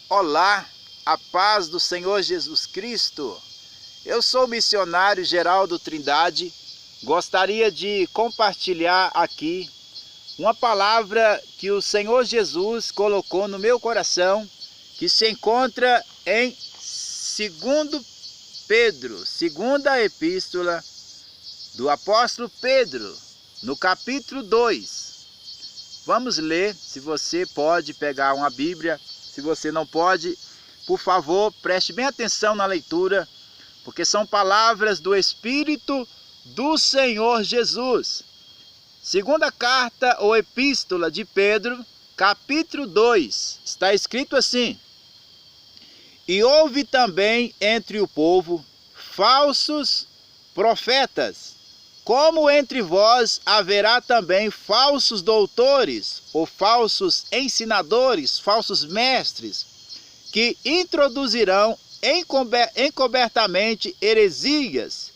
Olá, a paz do Senhor Jesus Cristo. Eu sou o missionário Geraldo Trindade. Gostaria de compartilhar aqui uma palavra que o Senhor Jesus colocou no meu coração, que se encontra em 2 Pedro, segunda epístola do apóstolo Pedro, no capítulo 2. Vamos ler. Se você pode pegar uma Bíblia, se você não pode, por favor, preste bem atenção na leitura, porque são palavras do Espírito do Senhor Jesus. Segunda carta ou epístola de Pedro, capítulo 2, está escrito assim: E houve também entre o povo falsos profetas, como entre vós haverá também falsos doutores, ou falsos ensinadores, falsos mestres, que introduzirão encobertamente heresias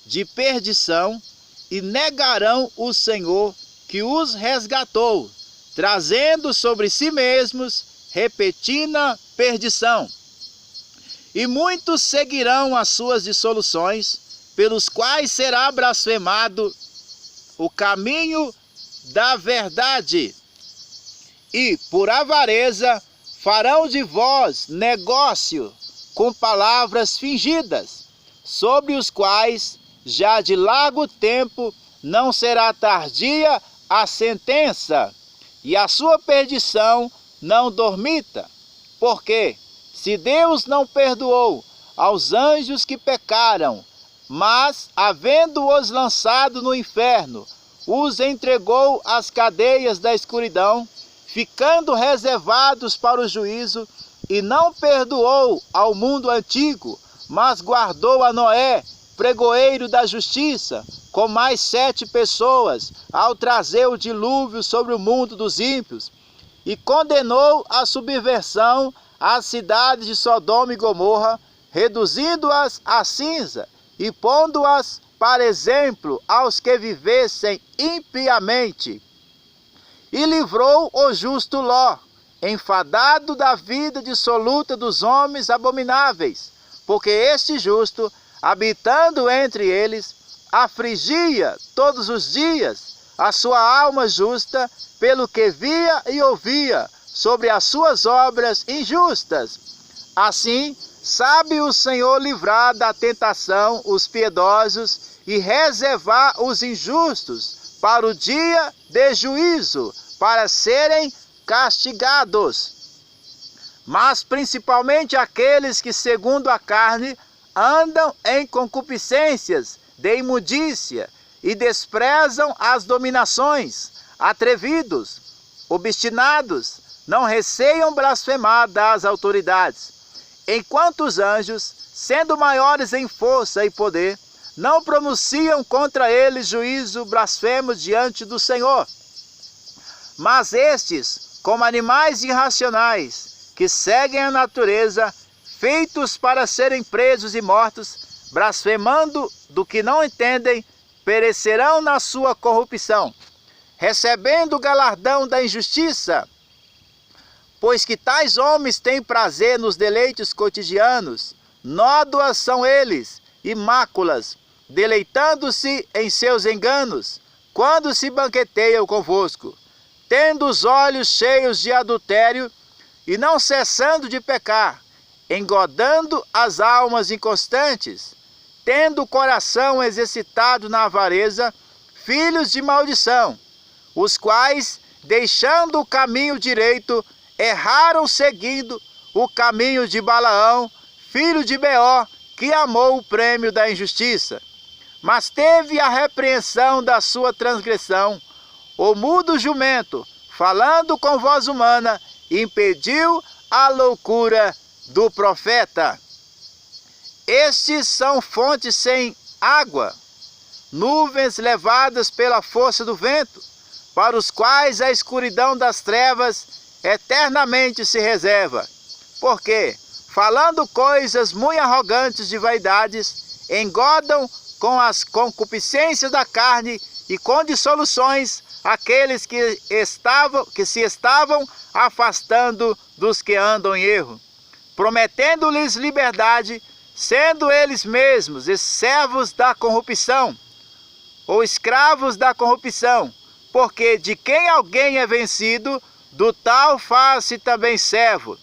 de perdição e negarão o Senhor que os resgatou, trazendo sobre si mesmos repentina perdição. E muitos seguirão as suas dissoluções, pelos quais será blasfemado o caminho da verdade. E, por avareza, farão de vós negócio com palavras fingidas, sobre os quais, já de largo tempo, não será tardia a sentença, e a sua perdição não dormita. Porque, se Deus não perdoou aos anjos que pecaram, mas, havendo-os lançado no inferno, os entregou às cadeias da escuridão, ficando reservados para o juízo, e não perdoou ao mundo antigo, mas guardou a Noé, pregoeiro da justiça, com mais 7 pessoas, ao trazer o dilúvio sobre o mundo dos ímpios, e condenou a subversão às cidades de Sodoma e Gomorra, reduzindo-as a cinza, e pondo-as para exemplo aos que vivessem impiamente. E livrou o justo Ló, enfadado da vida dissoluta dos homens abomináveis, porque este justo, habitando entre eles, afligia todos os dias a sua alma justa, pelo que via e ouvia sobre as suas obras injustas. Assim, sabe o Senhor livrar da tentação os piedosos e reservar os injustos para o dia de juízo, para serem castigados. Mas principalmente aqueles que, segundo a carne, andam em concupiscências de imundícia e desprezam as dominações, atrevidos, obstinados, não receiam blasfemar das autoridades, enquanto os anjos, sendo maiores em força e poder, não pronunciam contra eles juízo blasfemo diante do Senhor. Mas estes, como animais irracionais, que seguem a natureza, feitos para serem presos e mortos, blasfemando do que não entendem, perecerão na sua corrupção, recebendo o galardão da injustiça. Pois que tais homens têm prazer nos deleites cotidianos, nódoas são eles, e máculas, deleitando-se em seus enganos, quando se banqueteiam convosco, tendo os olhos cheios de adultério, e não cessando de pecar, engodando as almas inconstantes, tendo o coração exercitado na avareza, filhos de maldição, os quais, deixando o caminho direito, erraram seguindo o caminho de Balaão, filho de Beor, que amou o prêmio da injustiça, mas teve a repreensão da sua transgressão. O mudo jumento, falando com voz humana, impediu a loucura do profeta. Estes são fontes sem água, nuvens levadas pela força do vento, para os quais a escuridão das trevas eternamente se reserva. Porque, falando coisas muito arrogantes de vaidades, engodam com as concupiscências da carne e com dissoluções aqueles que se estavam afastando dos que andam em erro. prometendo-lhes liberdade, sendo eles mesmos servos da corrupção, ou escravos da corrupção, porque de quem alguém é vencido, do tal faz-se também servo.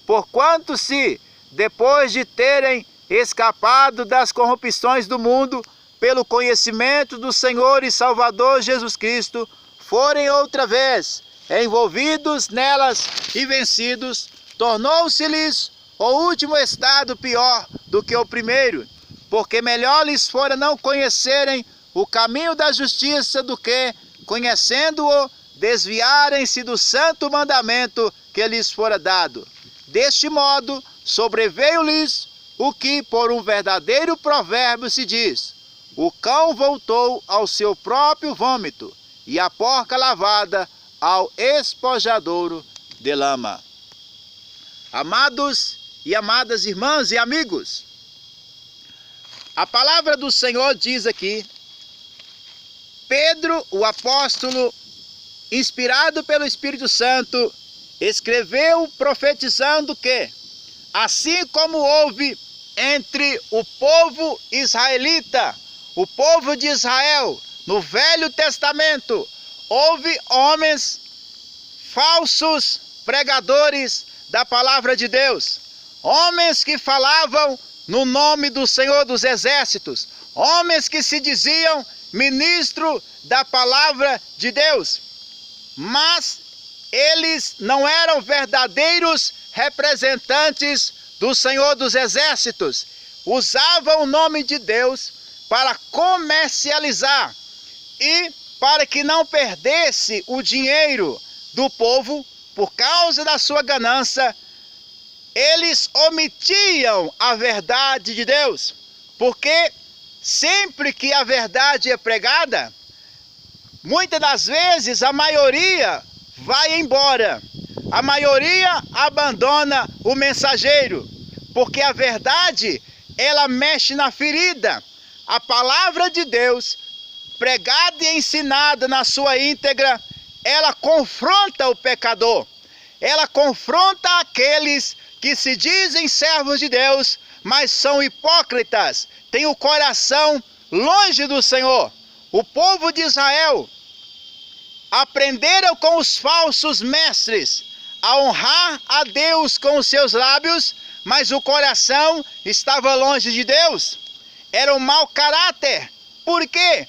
Porquanto se, depois de terem escapado das corrupções do mundo, pelo conhecimento do Senhor e Salvador Jesus Cristo, forem outra vez envolvidos nelas e vencidos, tornou-se-lhes o último estado pior do que o primeiro, porque melhor lhes fora não conhecerem o caminho da justiça do que, conhecendo-o, desviarem-se do santo mandamento que lhes fora dado. Deste modo, sobreveio-lhes o que por um verdadeiro provérbio se diz: o cão voltou ao seu próprio vômito, e a porca lavada ao espojadouro de lama. Amados e amadas irmãs e amigos, a palavra do Senhor diz aqui, Pedro, o apóstolo, inspirado pelo Espírito Santo, escreveu profetizando que, assim como houve entre o povo israelita, o povo de Israel, no Velho Testamento, houve homens falsos pregadores da palavra de Deus, homens que falavam no nome do Senhor dos Exércitos, homens que se diziam ministro da palavra de Deus, mas eles não eram verdadeiros representantes do Senhor dos Exércitos, usavam o nome de Deus para comercializar e para que não perdesse o dinheiro do povo por causa da sua ganância, eles omitiam a verdade de Deus, porque sempre que a verdade é pregada, muitas das vezes a maioria vai embora, a maioria abandona o mensageiro, porque a verdade, ela mexe na ferida. A palavra de Deus, pregada e ensinada na sua íntegra, ela confronta o pecador, ela confronta aqueles que se dizem servos de Deus, mas são hipócritas, têm o coração longe do Senhor. O povo de Israel aprenderam com os falsos mestres a honrar a Deus com os seus lábios, mas o coração estava longe de Deus. Era um mau caráter. Por quê?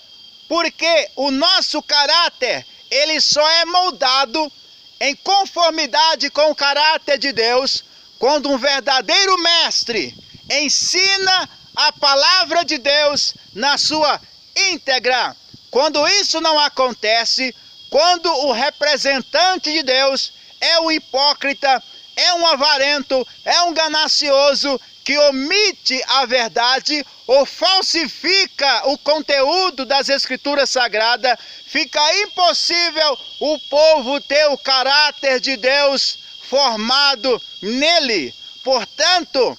Porque o nosso caráter, ele só é moldado em conformidade com o caráter de Deus quando um verdadeiro mestre ensina a palavra de Deus na sua íntegra. Quando isso não acontece, quando o representante de Deus é um hipócrita, é um avarento, é um ganancioso, que omite a verdade ou falsifica o conteúdo das Escrituras Sagradas, fica impossível o povo ter o caráter de Deus formado nele. Portanto,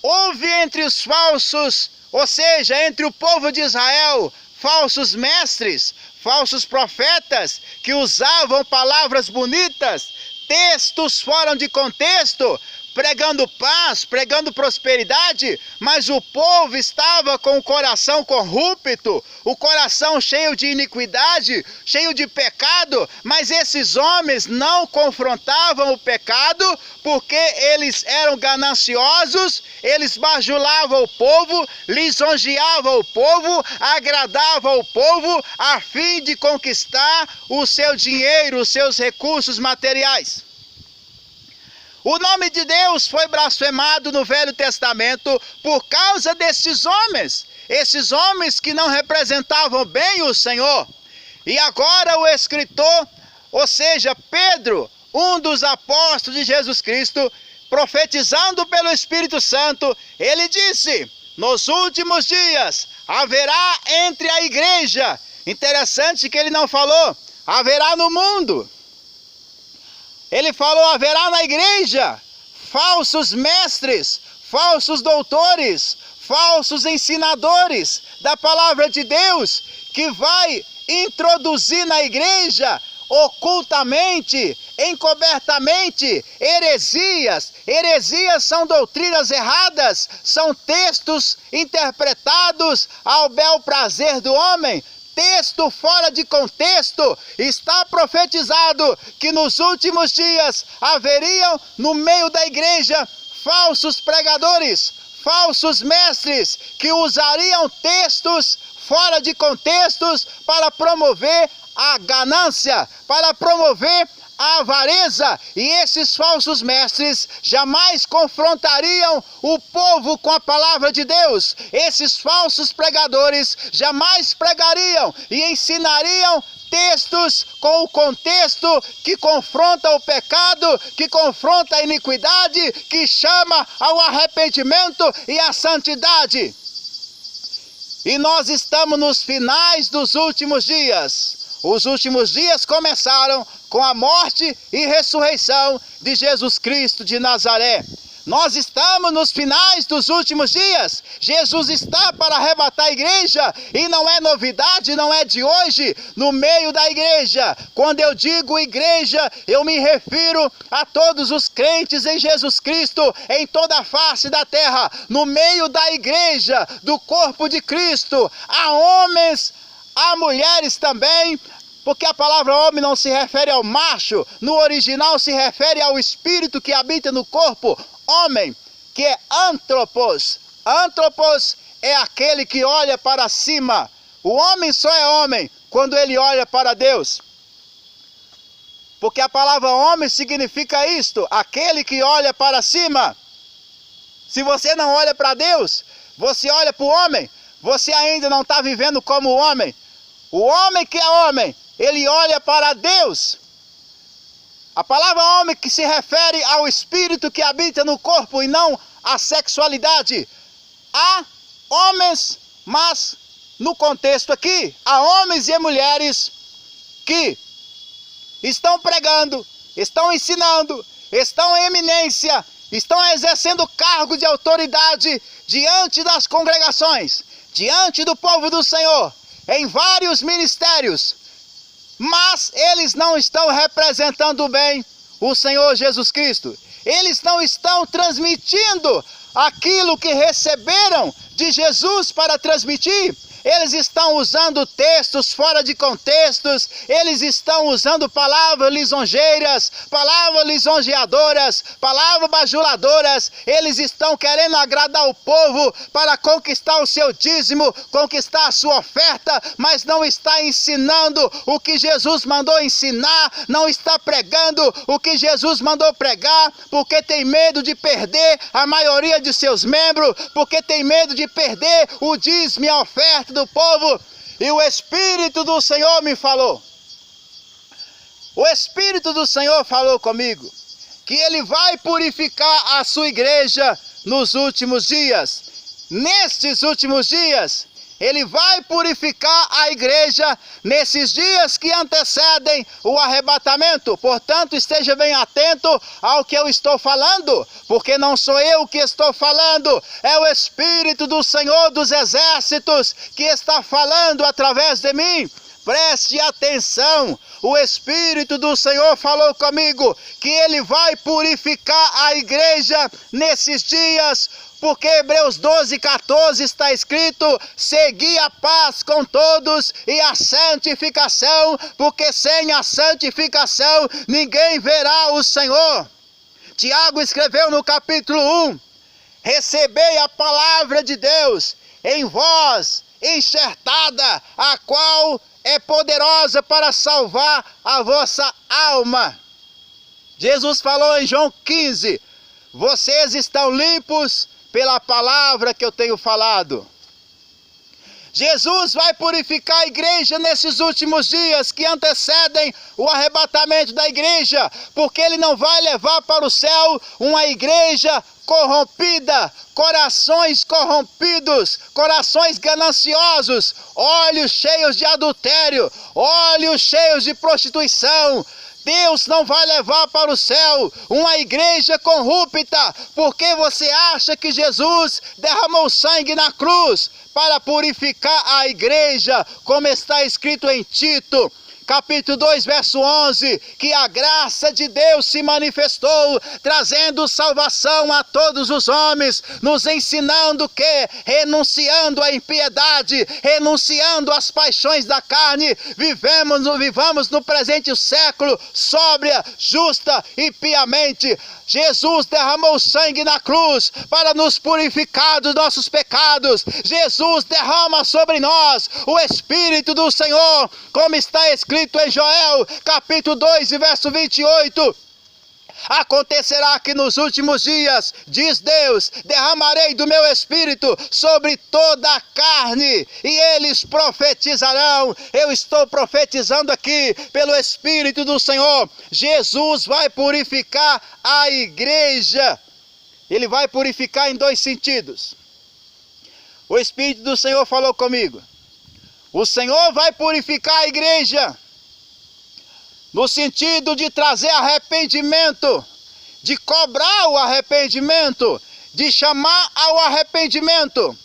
houve entre os falsos, ou seja, entre o povo de Israel, falsos mestres, falsos profetas, que usavam palavras bonitas, textos fora de contexto, pregando paz, pregando prosperidade, mas o povo estava com o coração corrupto, o coração cheio de iniquidade, cheio de pecado, mas esses homens não confrontavam o pecado, porque eles eram gananciosos, eles bajulavam o povo, lisonjeavam o povo, agradavam o povo, a fim de conquistar o seu dinheiro, os seus recursos materiais. O nome de Deus foi blasfemado no Velho Testamento por causa desses homens. Esses homens que não representavam bem o Senhor. E agora o escritor, ou seja, Pedro, um dos apóstolos de Jesus Cristo, profetizando pelo Espírito Santo, ele disse: nos últimos dias haverá entre a igreja, interessante que ele não falou, haverá no mundo. Ele falou, haverá na igreja falsos mestres, falsos doutores, falsos ensinadores da palavra de Deus, que vai introduzir na igreja ocultamente encobertamente heresias. Heresias são doutrinas erradas, são textos interpretados ao bel prazer do homem. Texto fora de contexto. Está profetizado que nos últimos dias haveriam no meio da igreja falsos pregadores, falsos mestres, que usariam textos fora de contextos para promover a ganância, para promover a avareza. E esses falsos mestres jamais confrontariam o povo com a palavra de Deus. Esses falsos pregadores jamais pregariam e ensinariam textos com o contexto que confronta o pecado, que confronta a iniquidade, que chama ao arrependimento e à santidade. E nós estamos nos finais dos últimos dias. Os últimos dias começaram com a morte e ressurreição de Jesus Cristo de Nazaré. Nós estamos nos finais dos últimos dias. Jesus está para arrebatar a igreja, e não é novidade, não é de hoje, no meio da igreja. Quando eu digo igreja, eu me refiro a todos os crentes em Jesus Cristo, em toda a face da terra, no meio da igreja, do corpo de Cristo. Há homens, há mulheres também, porque a palavra homem não se refere ao macho, no original se refere ao espírito que habita no corpo. Homem, que é antropos. Antropos é aquele que olha para cima. O homem só é homem quando ele olha para Deus. Porque a palavra homem significa isto, aquele que olha para cima. Se você não olha para Deus, você olha para o homem, você ainda não está vivendo como homem. O homem que é homem, ele olha para Deus. A palavra homem que se refere ao espírito que habita no corpo e não à sexualidade. Há homens, mas no contexto aqui, há homens e mulheres que estão pregando, estão ensinando, estão em eminência, estão exercendo cargo de autoridade diante das congregações, diante do povo do Senhor, em vários ministérios. Mas eles não estão representando bem o Senhor Jesus Cristo. Eles não estão transmitindo aquilo que receberam de Jesus para transmitir. Eles estão usando textos fora de contextos, eles estão usando palavras lisonjeiras, palavras lisonjeadoras, palavras bajuladoras. Eles estão querendo agradar o povo para conquistar o seu dízimo, conquistar a sua oferta, mas não está ensinando o que Jesus mandou ensinar, não está pregando o que Jesus mandou pregar, porque tem medo de perder a maioria de seus membros, porque tem medo de perder o dízimo e a oferta do povo. E o Espírito do Senhor me falou. O Espírito do Senhor falou comigo que Ele vai purificar a sua igreja nos últimos dias. Nestes últimos dias, Ele vai purificar a igreja nesses dias que antecedem o arrebatamento. Portanto, esteja bem atento ao que eu estou falando, porque não sou eu que estou falando, é o Espírito do Senhor dos Exércitos que está falando através de mim. Preste atenção, o Espírito do Senhor falou comigo que Ele vai purificar a igreja nesses dias, porque Hebreus 12:14 está escrito: segui a paz com todos e a santificação, porque sem a santificação ninguém verá o Senhor. Tiago escreveu no capítulo 1, recebei a palavra de Deus em vós, enxertada, a qual é poderosa para salvar a vossa alma. Jesus falou em João 15, vocês estão limpos pela palavra que eu tenho falado. Jesus vai purificar a igreja nesses últimos dias que antecedem o arrebatamento da igreja, porque Ele não vai levar para o céu uma igreja corrompida, corações corrompidos, corações gananciosos, olhos cheios de adultério, olhos cheios de prostituição. Deus não vai levar para o céu uma igreja corrupta, porque você acha que Jesus derramou sangue na cruz para purificar a igreja, como está escrito em Tito, capítulo 2, verso 11, que a graça de Deus se manifestou, trazendo salvação a todos os homens, nos ensinando que, renunciando à impiedade, renunciando às paixões da carne, vivamos no presente século, sóbria, justa e piamente. Jesus derramou sangue na cruz para nos purificar dos nossos pecados. Jesus derrama sobre nós o Espírito do Senhor, como está escrito em Joel, capítulo 2, verso 28. Acontecerá que nos últimos dias, diz Deus, derramarei do meu Espírito sobre toda a carne, e eles profetizarão. Eu estou profetizando aqui pelo Espírito do Senhor. Jesus vai purificar a igreja. Ele vai purificar em dois sentidos. O Espírito do Senhor falou comigo. O Senhor vai purificar a igreja no sentido de trazer arrependimento, de cobrar o arrependimento, de chamar ao arrependimento.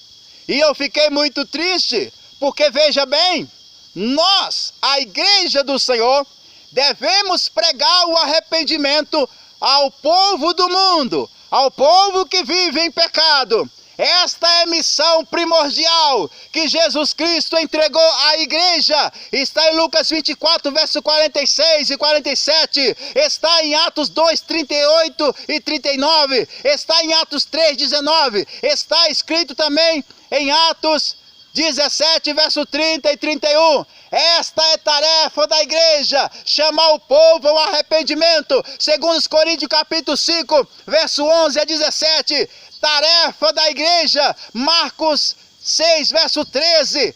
E eu fiquei muito triste, porque veja bem, nós, a igreja do Senhor, devemos pregar o arrependimento ao povo do mundo, ao povo que vive em pecado. Esta é a missão primordial que Jesus Cristo entregou à igreja. Está em Lucas 24, verso 46 e 47. Está em Atos 2, 38 e 39. Está em Atos 3, 19. Está escrito também em Atos 17, verso 30 e 31. Esta é tarefa da igreja, chamar o povo ao arrependimento. Segundo Coríntios capítulo 5, verso 11 a 17. Tarefa da igreja, Marcos 6, verso 13,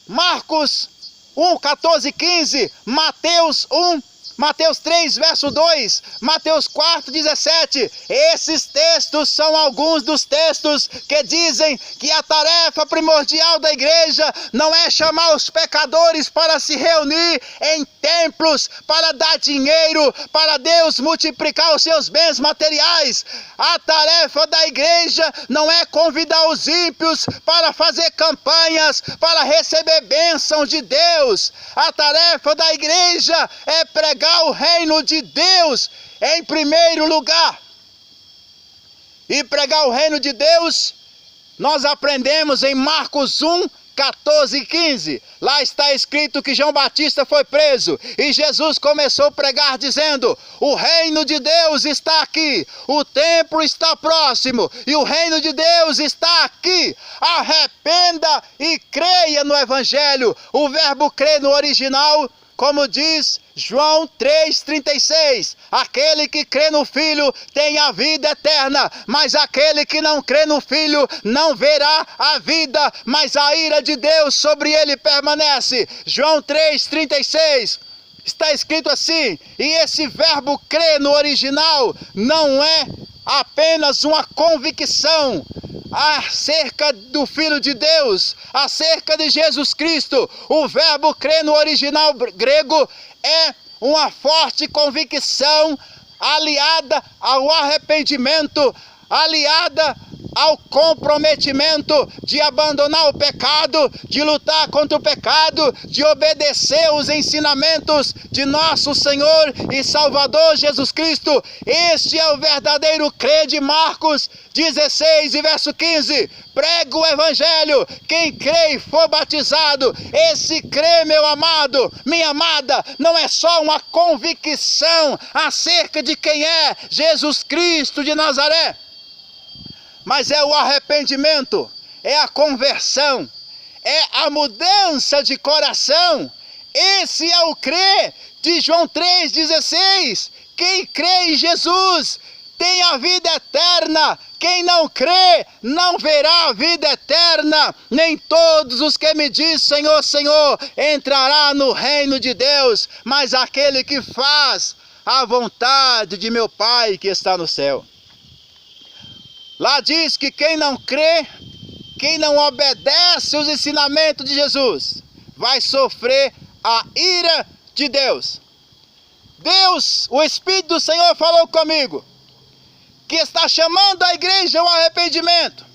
Marcos 1, 14 e 15, Mateus 3, verso 2, Mateus 4, 17. Esses textos são alguns dos textos que dizem que a tarefa primordial da igreja não é chamar os pecadores para se reunir em templos, para dar dinheiro, para Deus multiplicar os seus bens materiais. A tarefa da igreja não é convidar os ímpios para fazer campanhas, para receber bênçãos de Deus. A tarefa da igreja é pregar o reino de Deus em primeiro lugar. E pregar o reino de Deus, nós aprendemos em Marcos 1, 14 e 15. Lá está escrito que João Batista foi preso e Jesus começou a pregar dizendo: o reino de Deus está aqui, o templo está próximo e o reino de Deus está aqui. Arrependa e creia no Evangelho. O verbo crer no original, como diz João 3,36, aquele que crê no Filho tem a vida eterna, mas aquele que não crê no Filho não verá a vida, mas a ira de Deus sobre ele permanece. João 3,36, está escrito assim, e esse verbo crer no original não é apenas uma convicção acerca do Filho de Deus, acerca de Jesus Cristo. O verbo crer no original grego é uma forte convicção aliada ao arrependimento, aliada ao comprometimento de abandonar o pecado, de lutar contra o pecado, de obedecer os ensinamentos de nosso Senhor e Salvador Jesus Cristo. Este é o verdadeiro crer de Marcos 16 e verso 15. Prega o Evangelho, quem crê e for batizado, esse crê, meu amado, minha amada, não é só uma convicção acerca de quem é Jesus Cristo de Nazaré, mas é o arrependimento, é a conversão, é a mudança de coração. Esse é o crer de João 3,16. Quem crê em Jesus tem a vida eterna. Quem não crê não verá a vida eterna. Nem todos os que me dizem Senhor, Senhor entrará no reino de Deus, mas aquele que faz a vontade de meu Pai que está no céu. Lá diz que quem não crê, quem não obedece os ensinamentos de Jesus, vai sofrer a ira de Deus. Deus, o Espírito do Senhor falou comigo, que está chamando a igreja ao arrependimento.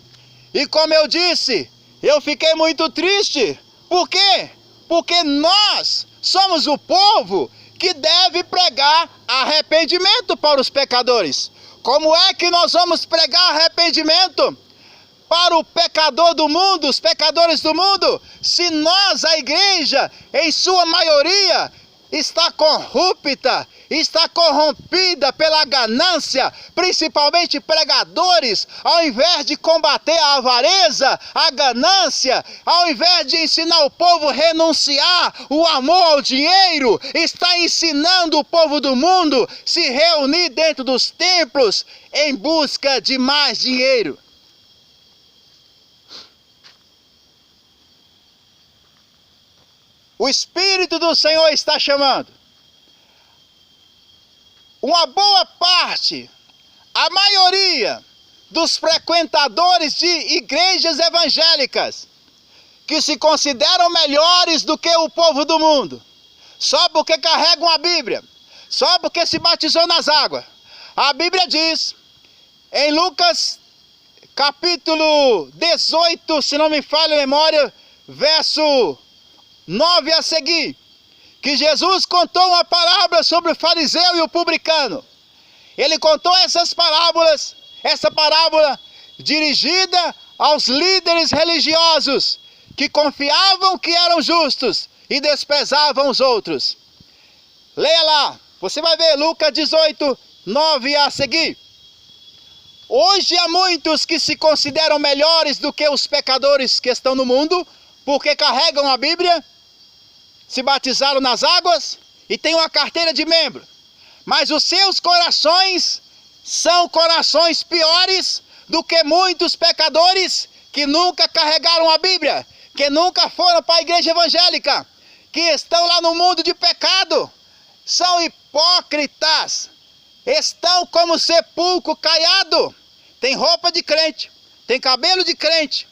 E como eu disse, eu fiquei muito triste. Por quê? Porque nós somos o povo que deve pregar arrependimento para os pecadores. Como é que nós vamos pregar arrependimento para o pecador do mundo, os pecadores do mundo, se nós, a igreja, em sua maioria, está corrupta, está corrompida pela ganância, principalmente pregadores, ao invés de combater a avareza, a ganância, ao invés de ensinar o povo a renunciar o amor ao dinheiro, está ensinando o povo do mundo a se reunir dentro dos templos em busca de mais dinheiro. O Espírito do Senhor está chamando uma boa parte, a maioria dos frequentadores de igrejas evangélicas que se consideram melhores do que o povo do mundo, só porque carregam a Bíblia, só porque se batizou nas águas. A Bíblia diz, em Lucas capítulo 18, se não me falha a memória, verso 9 a seguir, que Jesus contou uma parábola sobre o fariseu e o publicano. Ele contou essas parábolas, essa parábola dirigida aos líderes religiosos que confiavam que eram justos e desprezavam os outros. Leia lá, você vai ver Lucas 18, 9 a seguir. Hoje há muitos que se consideram melhores do que os pecadores que estão no mundo, porque carregam a Bíblia, se batizaram nas águas e têm uma carteira de membro. Mas os seus corações são corações piores do que muitos pecadores que nunca carregaram a Bíblia, que nunca foram para a igreja evangélica, que estão lá no mundo de pecado. São hipócritas, estão como sepulcro caiado, tem roupa de crente, tem cabelo de crente,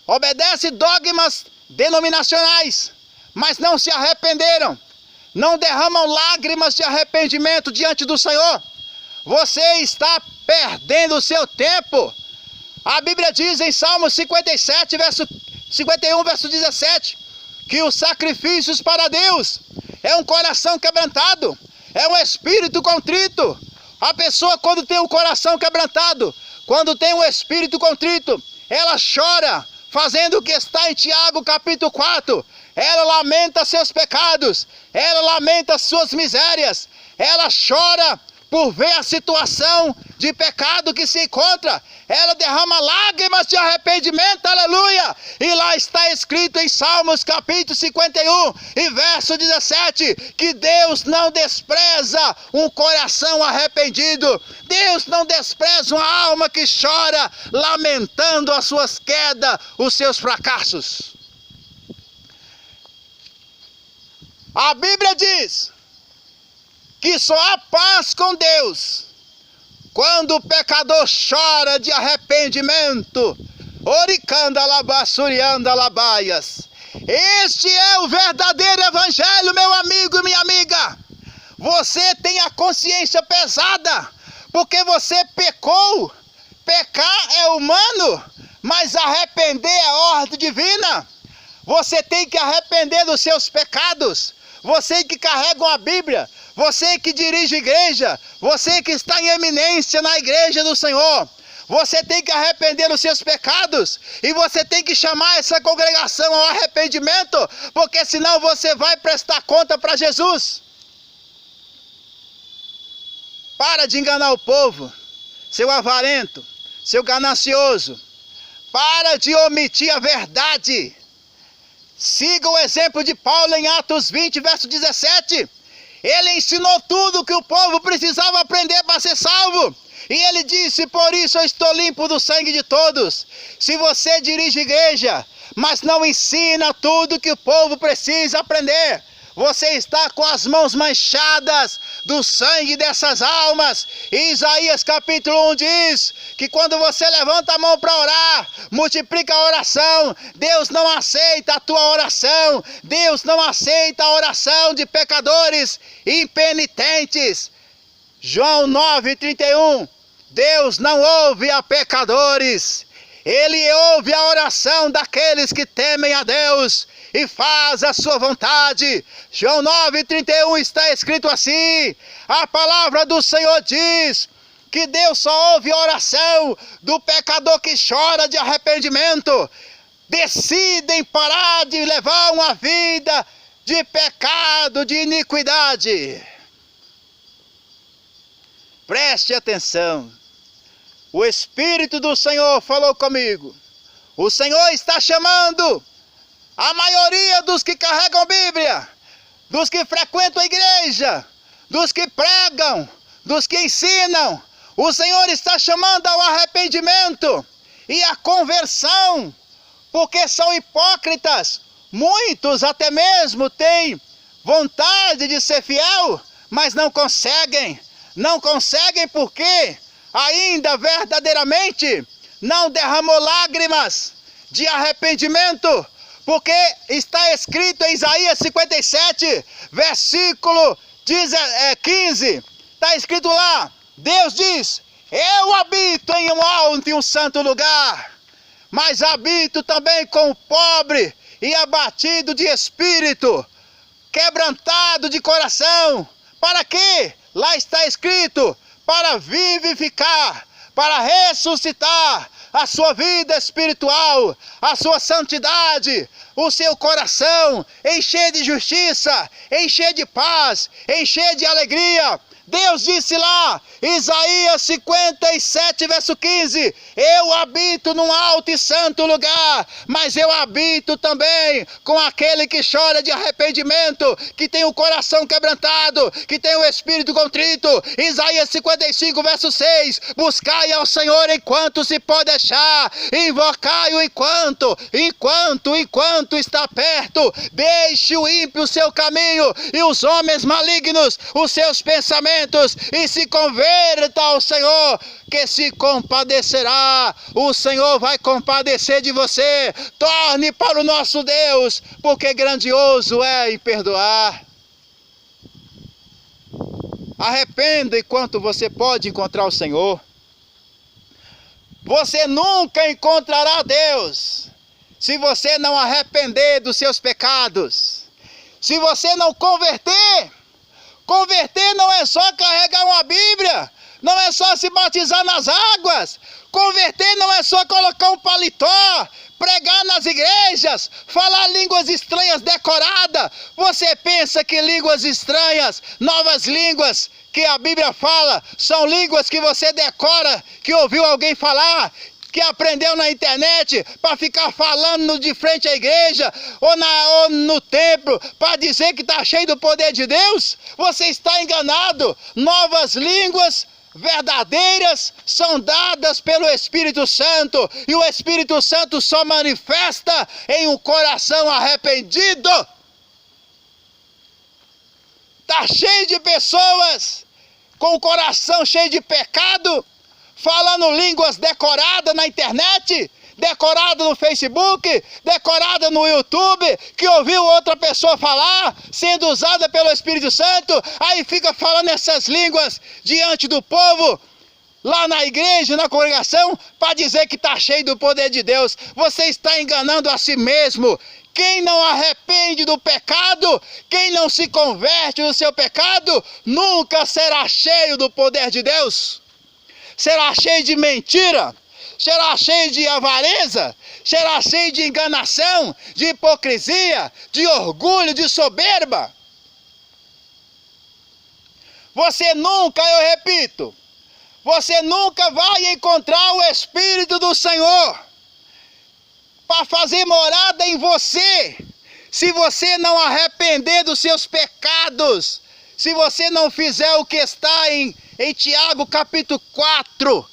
obedece dogmas denominacionais, mas não se arrependeram, não derramam lágrimas de arrependimento diante do Senhor. Você está perdendo o seu tempo. A Bíblia diz em Salmo 57, verso 51, verso 17, que os sacrifícios para Deus é um coração quebrantado, é um espírito contrito. A pessoa, quando tem o coração quebrantado, quando tem o espírito contrito, ela chora, fazendo o que está em Tiago capítulo 4, ela lamenta seus pecados, ela lamenta suas misérias, ela chora por ver a situação de pecado que se encontra, ela derrama lágrimas de arrependimento, aleluia, e lá está escrito em Salmos capítulo 51 e verso 17, que Deus não despreza um coração arrependido, Deus não despreza uma alma que chora, lamentando as suas quedas, os seus fracassos. A Bíblia diz que só há paz com Deus quando o pecador chora de arrependimento. Oricanda labassurianda labaias. Este é o verdadeiro evangelho, meu amigo e minha amiga. Você tem a consciência pesada, porque você pecou. Pecar é humano, mas arrepender é ordem divina. Você tem que arrepender dos seus pecados. Você que carrega uma Bíblia, você que dirige igreja, você que está em eminência na igreja do Senhor, você tem que arrepender dos seus pecados e você tem que chamar essa congregação ao arrependimento, porque senão você vai prestar conta para Jesus. Para de enganar o povo, seu avarento, seu ganancioso. Para de omitir a verdade. Siga o exemplo de Paulo em Atos 20, verso 17. Ele ensinou tudo o que o povo precisava aprender para ser salvo. E ele disse, por isso eu estou limpo do sangue de todos. Se você dirige igreja, mas não ensina tudo que o povo precisa aprender, você está com as mãos manchadas do sangue dessas almas. E Isaías capítulo 1 diz que quando você levanta a mão para orar, multiplica a oração, Deus não aceita a tua oração, Deus não aceita a oração de pecadores impenitentes. João 9:31, Deus não ouve a pecadores, Ele ouve a oração daqueles que temem a Deus e faz a sua vontade. João 9,31 está escrito assim: a palavra do Senhor diz que Deus só ouve a oração do pecador que chora de arrependimento. Decidem parar de levar uma vida de pecado, de iniquidade. Preste atenção. O Espírito do Senhor falou comigo. O Senhor está chamando a maioria dos que carregam Bíblia, dos que frequentam a igreja, dos que pregam, dos que ensinam. O Senhor está chamando ao arrependimento e à conversão, porque são hipócritas. Muitos até mesmo têm vontade de ser fiel, mas não conseguem. Não conseguem porque ainda verdadeiramente não derramou lágrimas de arrependimento, porque está escrito em Isaías 57, versículo 15, está escrito lá, Deus diz: eu habito em um alto e um santo lugar, mas habito também com o pobre e abatido de espírito, quebrantado de coração. Para quê? Lá está escrito: para vivificar, para ressuscitar a sua vida espiritual, a sua santidade, o seu coração, encher de justiça, encher de paz, encher de alegria. Deus disse lá, Isaías 57, verso 15, eu habito num alto e santo lugar, mas eu habito também com aquele que chora de arrependimento, que tem o coração quebrantado, que tem o espírito contrito. Isaías 55, verso 6, buscai ao Senhor enquanto se pode achar, invocai-o enquanto está perto. Deixe o ímpio o seu caminho e os homens malignos os seus pensamentos, e se converta ao Senhor, que se compadecerá. O Senhor vai compadecer de você. Torne para o nosso Deus, porque grandioso é em perdoar. Arrependa enquanto você pode encontrar o Senhor. Você nunca encontrará Deus se você não arrepender dos seus pecados, se você não converter. Converter não é só carregar uma Bíblia, não é só se batizar nas águas. Converter não é só colocar um paletó, pregar nas igrejas, falar línguas estranhas decoradas. Você pensa que línguas estranhas, novas línguas que a Bíblia fala, são línguas que você decora, que ouviu alguém falar, que aprendeu na internet para ficar falando de frente à igreja ou no templo para dizer que está cheio do poder de Deus? Você está enganado. Novas línguas verdadeiras são dadas pelo Espírito Santo, e o Espírito Santo só manifesta em um coração arrependido. Está cheio de pessoas com o coração cheio de pecado, falando línguas decoradas na internet, decorada no Facebook, decorada no YouTube, que ouviu outra pessoa falar, sendo usada pelo Espírito Santo, aí fica falando essas línguas diante do povo, lá na igreja, na congregação, para dizer que está cheio do poder de Deus. Você está enganando a si mesmo. Quem não arrepende do pecado, quem não se converte do seu pecado, nunca será cheio do poder de Deus. Será cheio de mentira, será cheio de avareza, será cheio de enganação, de hipocrisia, de orgulho, de soberba. Você nunca, eu repito, você nunca vai encontrar o Espírito do Senhor para fazer morada em você, se você não arrepender dos seus pecados, se você não fizer o que está em Tiago capítulo 4,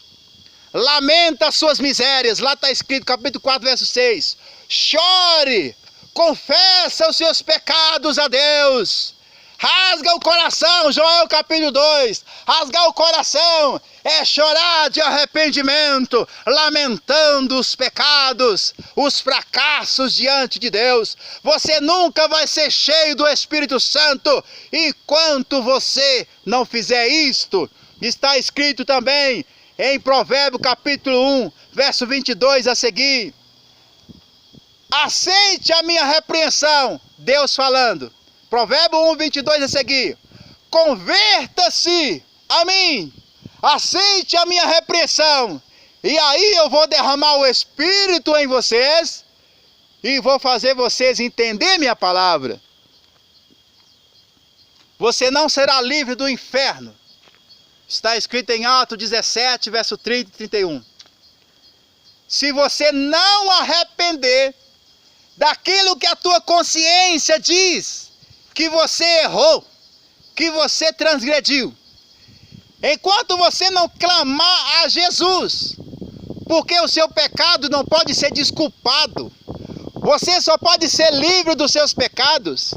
lamenta as suas misérias, lá está escrito, capítulo 4, verso 6, chore, confessa os seus pecados a Deus, rasga o coração, Joel capítulo 2, rasgar o coração é chorar de arrependimento, lamentando os pecados, os fracassos diante de Deus. Você nunca vai ser cheio do Espírito Santo enquanto você não fizer isto. Está escrito também em Provérbios capítulo 1, verso 22 a seguir. Aceite a minha repreensão, Deus falando. Provérbio 1, 22 a seguir. Converta-se a mim, aceite a minha repreensão, e aí eu vou derramar o Espírito em vocês, e vou fazer vocês entender minha palavra. Você não será livre do inferno. Está escrito em Atos 17, verso 30 e 31. Se você não arrepender daquilo que a tua consciência diz, que você errou, que você transgrediu, enquanto você não clamar a Jesus, porque o seu pecado não pode ser desculpado, você só pode ser livre dos seus pecados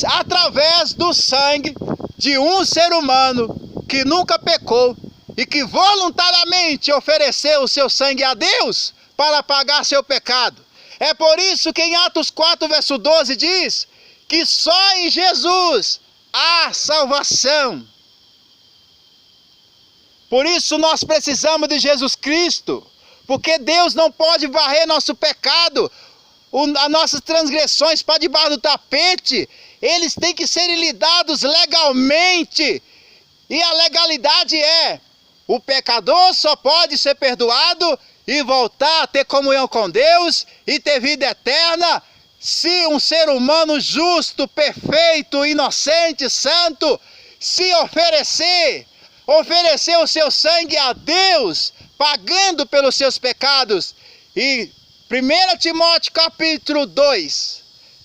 através do sangue de um ser humano que nunca pecou e que voluntariamente ofereceu o seu sangue a Deus para pagar seu pecado. É por isso que em Atos 4, verso 12 diz que só em Jesus há salvação. Por isso nós precisamos de Jesus Cristo, porque Deus não pode varrer nosso pecado, as nossas transgressões para debaixo do tapete. Eles têm que serem lidados legalmente, e a legalidade é: o pecador só pode ser perdoado e voltar a ter comunhão com Deus e ter vida eterna se um ser humano justo, perfeito, inocente, santo, se oferecer o seu sangue a Deus, pagando pelos seus pecados. E 1 Timóteo capítulo 2,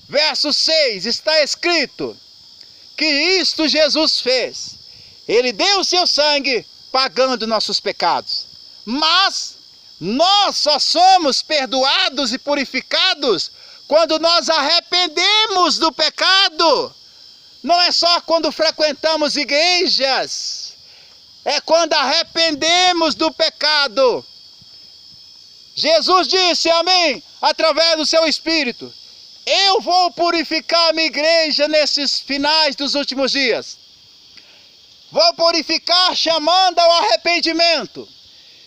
verso 6, está escrito que isto Jesus fez. Ele deu o seu sangue pagando nossos pecados. Mas nós só somos perdoados e purificados quando nós arrependemos do pecado. Não é só quando frequentamos igrejas, é quando arrependemos do pecado. Jesus disse a mim, através do seu Espírito: eu vou purificar a minha igreja nesses finais dos últimos dias. Vou purificar chamando ao arrependimento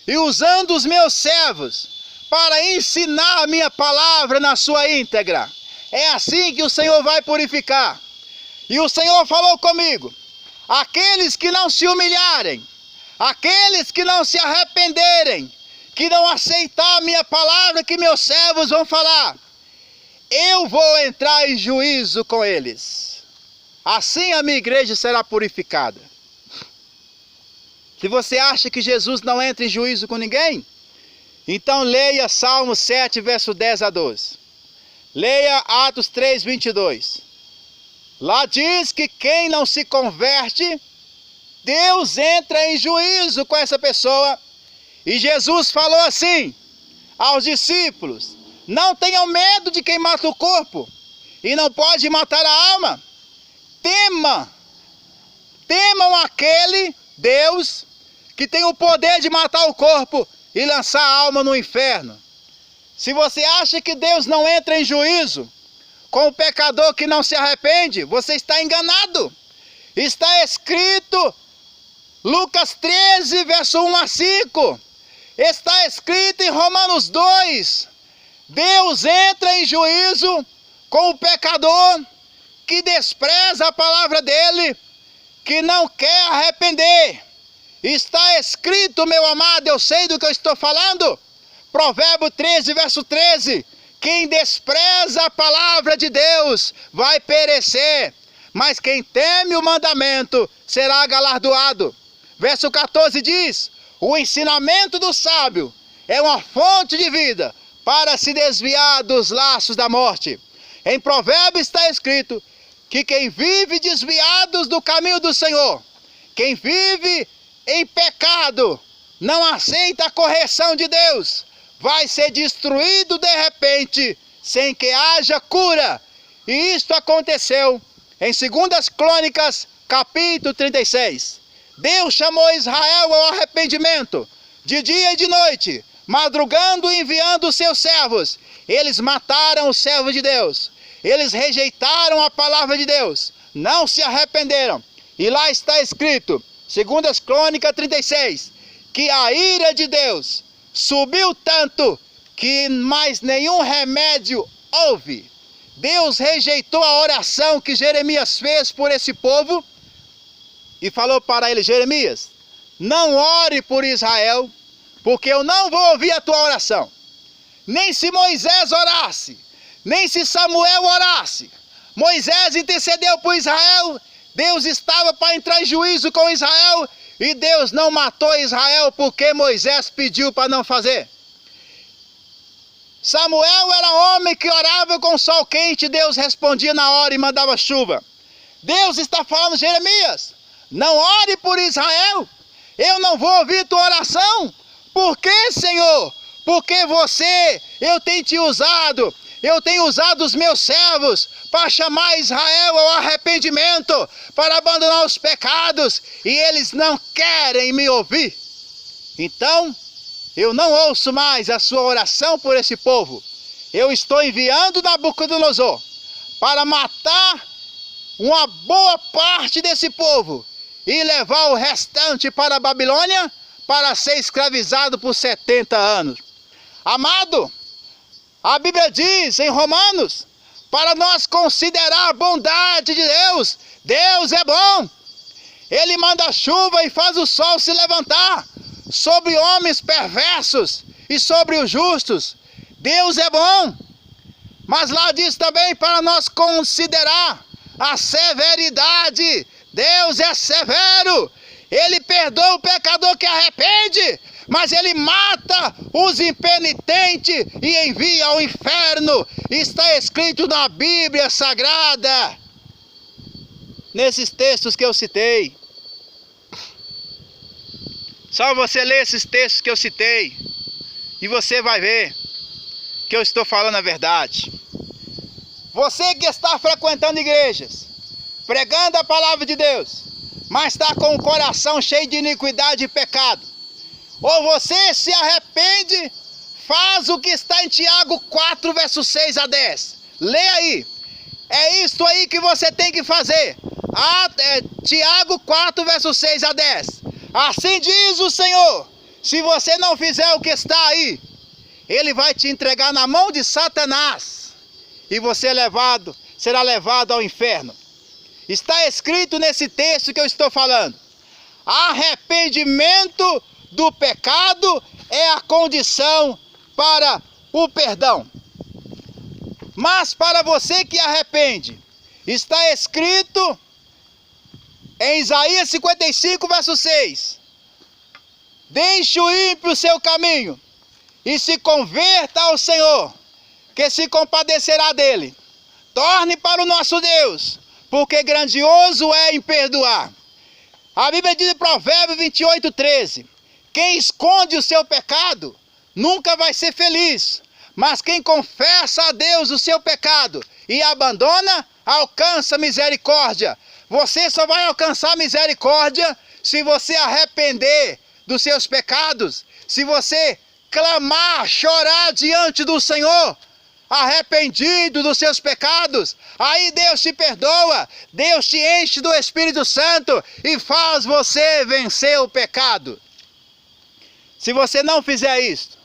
e usando os meus servos para ensinar a minha palavra na sua íntegra. É assim que o Senhor vai purificar. E o Senhor falou comigo: aqueles que não se humilharem, aqueles que não se arrependerem, que não aceitar a minha palavra que meus servos vão falar, eu vou entrar em juízo com eles. Assim a minha igreja será purificada. Se você acha que Jesus não entra em juízo com ninguém, então leia Salmo 7, verso 10 a 12. Leia Atos 3, 22. Lá diz que quem não se converte, Deus entra em juízo com essa pessoa. E Jesus falou assim aos discípulos: não tenham medo de quem mata o corpo e não pode matar a alma. Temam aquele Deus que tem o poder de matar o corpo e lançar a alma no inferno. Se você acha que Deus não entra em juízo com o pecador que não se arrepende, você está enganado. Está escrito, Lucas 13, verso 1 a 5. Está escrito em Romanos 2. Deus entra em juízo com o pecador que despreza a palavra dele, que não quer arrepender. Está escrito, meu amado, eu sei do que eu estou falando. Provérbio 13, verso 13. Quem despreza a palavra de Deus vai perecer, mas quem teme o mandamento será galardoado. Verso 14 diz: o ensinamento do sábio é uma fonte de vida para se desviar dos laços da morte. Em Provérbio está escrito que quem vive desviados do caminho do Senhor, quem vive em pecado, não aceita a correção de Deus, vai ser destruído de repente, sem que haja cura. E isto aconteceu em 2 Crônicas, capítulo 36. Deus chamou Israel ao arrependimento, de dia e de noite, madrugando e enviando os seus servos. Eles mataram os servos de Deus, eles rejeitaram a palavra de Deus, não se arrependeram. E lá está escrito, 2 Crônicas 36, que a ira de Deus subiu tanto que mais nenhum remédio houve. Deus rejeitou a oração que Jeremias fez por esse povo e falou para ele: Jeremias, não ore por Israel, porque eu não vou ouvir a tua oração. Nem se Moisés orasse, nem se Samuel orasse. Moisés intercedeu por Israel, Deus estava para entrar em juízo com Israel, e Deus não matou Israel porque Moisés pediu para não fazer. Samuel era homem que orava com sol quente, Deus respondia na hora e mandava chuva. Deus está falando: Jeremias, não ore por Israel, eu não vou ouvir tua oração. Por quê, Senhor? Porque eu tenho te usado, eu tenho usado os meus servos para chamar Israel ao arrependimento, para abandonar os pecados, e eles não querem me ouvir. Então, eu não ouço mais a sua oração por esse povo. Eu estou enviando Nabucodonosor para matar uma boa parte desse povo e levar o restante para a Babilônia para ser escravizado por 70 anos. Amado, a Bíblia diz em Romanos, para nós considerar a bondade de Deus, Deus é bom. Ele manda chuva e faz o sol se levantar sobre homens perversos e sobre os justos. Deus é bom. Mas lá diz também para nós considerar a severidade. Deus é severo. Ele perdoa o pecador que arrepende, mas ele mata os impenitentes e envia ao inferno. Está escrito na Bíblia Sagrada, nesses textos que eu citei. Só você ler esses textos que eu citei e você vai ver que eu estou falando a verdade. Você que está frequentando igrejas, pregando a palavra de Deus, mas está com o coração cheio de iniquidade e pecado, ou você se arrepende, faz o que está em Tiago 4, versos 6 a 10. Lê aí. É isto aí que você tem que fazer. Tiago 4, versos 6 a 10. Assim diz o Senhor: se você não fizer o que está aí, Ele vai te entregar na mão de Satanás, e você será levado ao inferno. Está escrito nesse texto que eu estou falando: arrependimento do pecado é a condição para o perdão. Mas para você que arrepende, está escrito em Isaías 55, verso 6: deixe o ímpio o seu caminho e se converta ao Senhor, que se compadecerá dele. Torne para o nosso Deus, porque grandioso é em perdoar. A Bíblia diz em Provérbios 28, 13: quem esconde o seu pecado nunca vai ser feliz, mas quem confessa a Deus o seu pecado e abandona, alcança misericórdia. Você só vai alcançar misericórdia se você arrepender dos seus pecados, se você clamar, chorar diante do Senhor, arrependido dos seus pecados. Aí Deus te perdoa, Deus te enche do Espírito Santo e faz você vencer o pecado. Se você não fizer isso,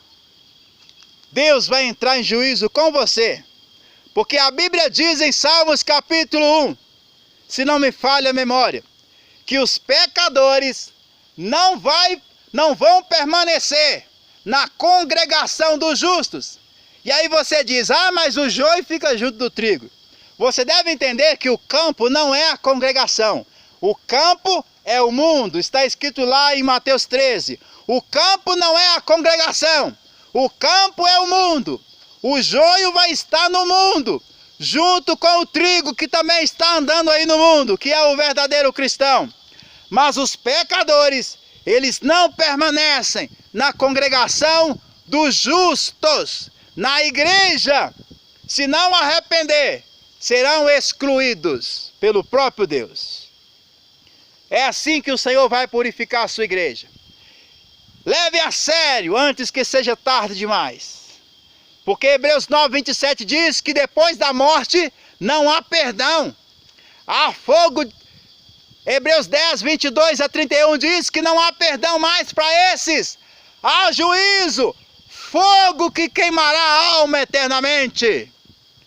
Deus vai entrar em juízo com você, porque a Bíblia diz em Salmos capítulo 1, se não me falha a memória, que os pecadores não vão permanecer na congregação dos justos. E aí você diz: mas o joio fica junto do trigo. Você deve entender que o campo não é a congregação. O campo é o mundo. Está escrito lá em Mateus 13. O campo não é a congregação. O campo é o mundo. O joio vai estar no mundo, junto com o trigo que também está andando aí no mundo, que é o verdadeiro cristão. Mas os pecadores, eles não permanecem na congregação dos justos. Na igreja, se não arrepender, serão excluídos pelo próprio Deus. É assim que o Senhor vai purificar a sua igreja. Leve a sério antes que seja tarde demais. Porque Hebreus 9, 27 diz que depois da morte não há perdão. Há fogo. Hebreus 10, 22 a 31 diz que não há perdão mais para esses. há juízo, fogo que queimará a alma eternamente.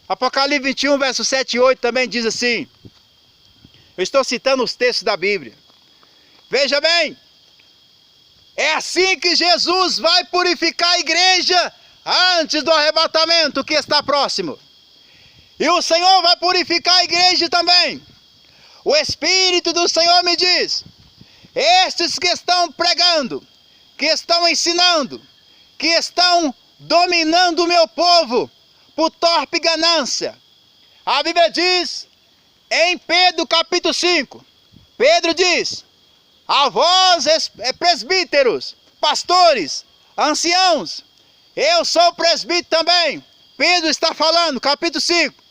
Apocalipse 21, verso 7 e 8 também diz assim. Eu estou citando os textos da Bíblia. Veja bem, é assim que Jesus vai purificar a igreja antes do arrebatamento que está próximo. E o Senhor vai purificar a igreja também. O Espírito do Senhor me diz, estes que estão pregando, que estão ensinando, que estão dominando o meu povo por torpe ganância. A Bíblia diz, em Pedro capítulo 5, Pedro diz, a vós presbíteros, pastores, anciãos, eu sou presbítero também. Pedro está falando, capítulo 5,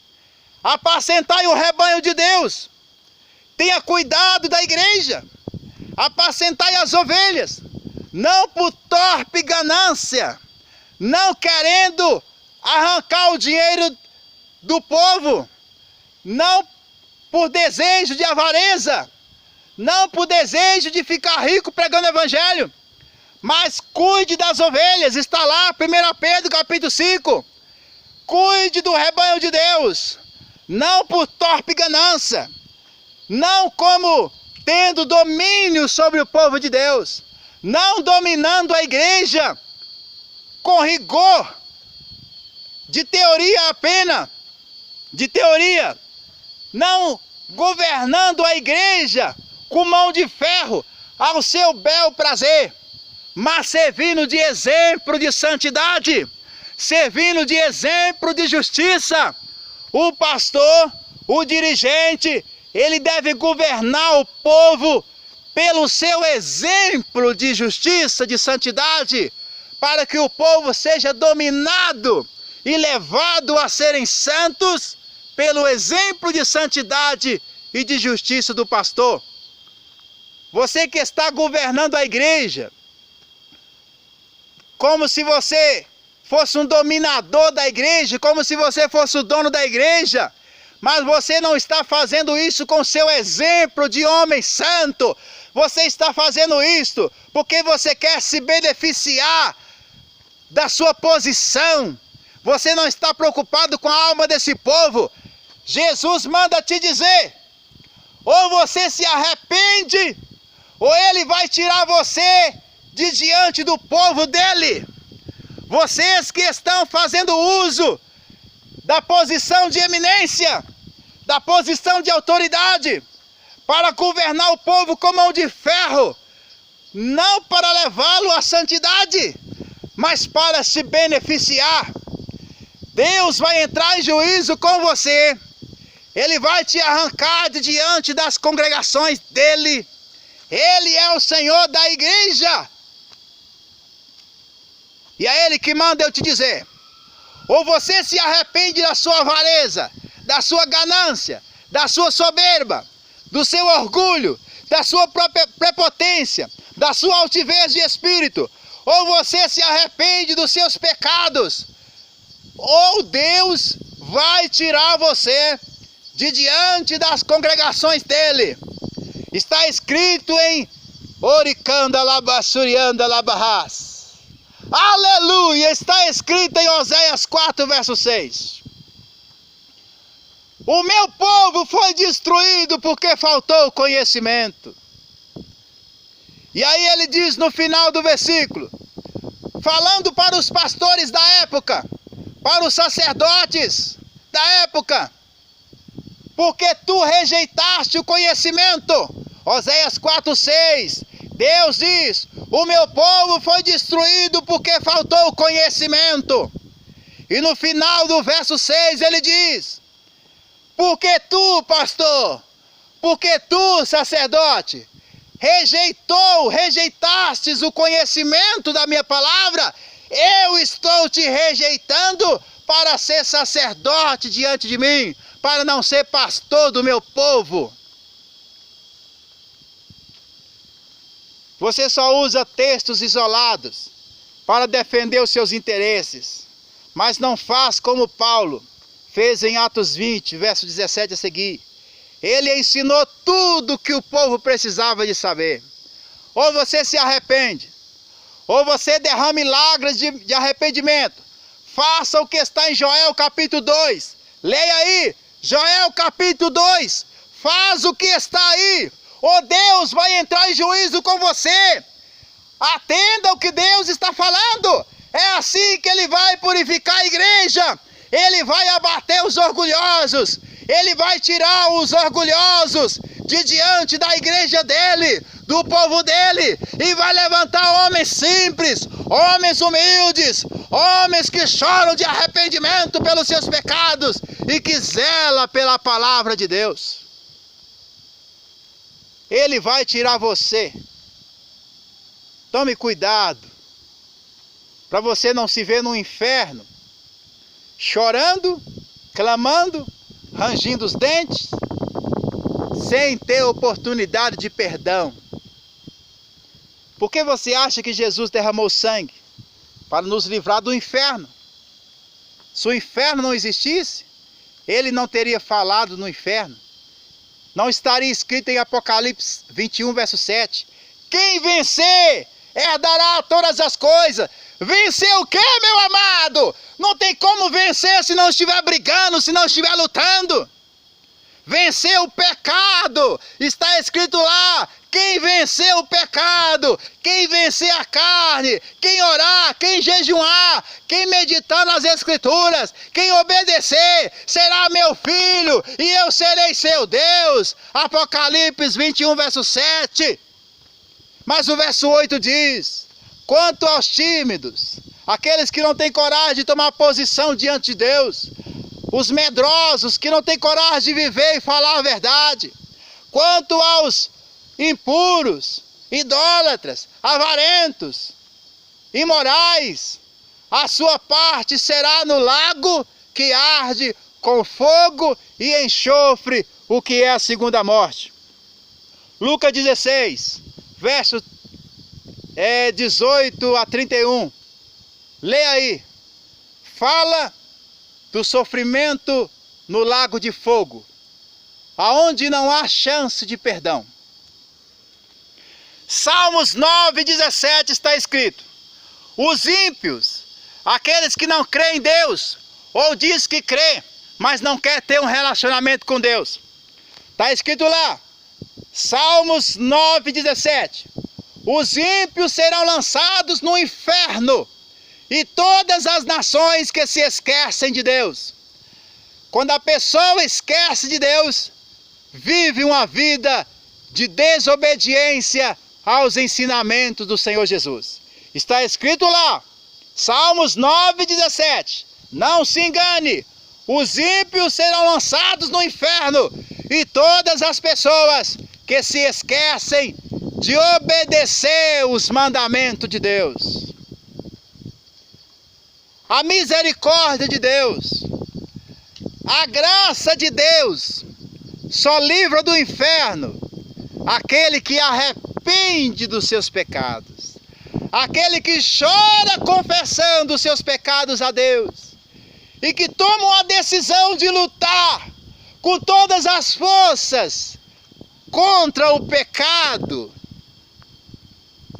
apacentai o rebanho de Deus, tenha cuidado da igreja, apacentai as ovelhas, não por torpe ganância, não querendo arrancar o dinheiro do povo, não por desejo de avareza, não por desejo de ficar rico pregando o evangelho, mas cuide das ovelhas. Está lá, 1 Pedro capítulo 5, cuide do rebanho de Deus, não por torpe ganância, não como tendo domínio sobre o povo de Deus, não dominando a igreja com rigor de teoria apenas, de teoria, não governando a igreja com mão de ferro ao seu bel prazer, mas servindo de exemplo de santidade, servindo de exemplo de justiça. O pastor, o dirigente, ele deve governar o povo pelo seu exemplo de justiça, de santidade, para que o povo seja dominado e levado a serem santos pelo exemplo de santidade e de justiça do pastor. Você que está governando a igreja, como se você fosse um dominador da igreja, como se você fosse o dono da igreja, mas você não está fazendo isso com seu exemplo de homem santo. Você está fazendo isso porque você quer se beneficiar da sua posição. Você não está preocupado com a alma desse povo. Jesus manda te dizer, ou você se arrepende, ou ele vai tirar você de diante do povo dele. Vocês que estão fazendo uso da posição de eminência, da posição de autoridade, para governar o povo com mão de ferro, não para levá-lo à santidade, mas para se beneficiar. Deus vai entrar em juízo com você, ele vai te arrancar de diante das congregações dele. Ele é o Senhor da igreja. E é ele que manda eu te dizer, ou você se arrepende da sua avareza, da sua ganância, da sua soberba, do seu orgulho, da sua própria prepotência, da sua altivez de espírito, ou você se arrepende dos seus pecados, ou Deus vai tirar você de diante das congregações dele. Está escrito em Oricanda Labassurianda Labarras. Aleluia! Está escrito em Oséias 4, verso 6. O meu povo foi destruído porque faltou conhecimento. E aí ele diz no final do versículo, falando para os pastores da época, para os sacerdotes da época, porque tu rejeitaste o conhecimento. Oséias 4, 6. Deus diz, o meu povo foi destruído porque faltou conhecimento. E no final do verso 6 ele diz, porque tu, pastor, porque tu, sacerdote, rejeitastes o conhecimento da minha palavra, eu estou te rejeitando para ser sacerdote diante de mim, para não ser pastor do meu povo. Você só usa textos isolados para defender os seus interesses, mas não faz como Paulo fez em Atos 20, verso 17 a seguir. Ele ensinou tudo que o povo precisava de saber. Ou você se arrepende, ou você derrame lágrimas de arrependimento, faça o que está em Joel capítulo 2. Leia aí, Joel capítulo 2. Faz o que está aí, ou Deus vai entrar em juízo com você. Atenda o que Deus está falando. É assim que Ele vai purificar a igreja. Ele vai abater os orgulhosos. Ele vai tirar os orgulhosos de diante da igreja dele, do povo dele, e vai levantar homens simples, homens humildes, homens que choram de arrependimento pelos seus pecados e que zelam pela palavra de Deus. Ele vai tirar você. Tome cuidado, para você não se ver no inferno, chorando, clamando, rangindo os dentes, sem ter oportunidade de perdão. Por que você acha que Jesus derramou sangue? Para nos livrar do inferno. Se o inferno não existisse, Ele não teria falado no inferno. Não estaria escrito em Apocalipse 21, verso 7. Quem vencer herdará todas as coisas. Vencer o quê, meu amado? Não tem como vencer se não estiver brigando, se não estiver lutando. Vencer o pecado, está escrito lá. Quem vencer o pecado, quem vencer a carne, quem orar, quem jejuar, quem meditar nas escrituras, quem obedecer, será meu filho e eu serei seu Deus. Apocalipse 21, verso 7. Mas o verso 8 diz: quanto aos tímidos, aqueles que não têm coragem de tomar posição diante de Deus, os medrosos que não têm coragem de viver e falar a verdade, quanto aos impuros, idólatras, avarentos, imorais, a sua parte será no lago que arde com fogo e enxofre, o que é a segunda morte. Lucas 16, verso 18 a 31. Leia aí. Fala do sofrimento no lago de fogo, aonde não há chance de perdão. Salmos 9, 17 está escrito: os ímpios, aqueles que não creem em Deus, ou diz que crê, mas não quer ter um relacionamento com Deus. Está escrito lá, Salmos 9, 17. Os ímpios serão lançados no inferno, e todas as nações que se esquecem de Deus. Quando a pessoa esquece de Deus, vive uma vida de desobediência aos ensinamentos do Senhor Jesus. Está escrito lá, Salmos 9, 17. Não se engane, os ímpios serão lançados no inferno, e todas as pessoas que se esquecem de obedecer os mandamentos de Deus. A misericórdia de Deus, a graça de Deus, só livra do inferno aquele que arrepende dos seus pecados, aquele que chora confessando os seus pecados a Deus, e que toma uma decisão de lutar com todas as forças contra o pecado.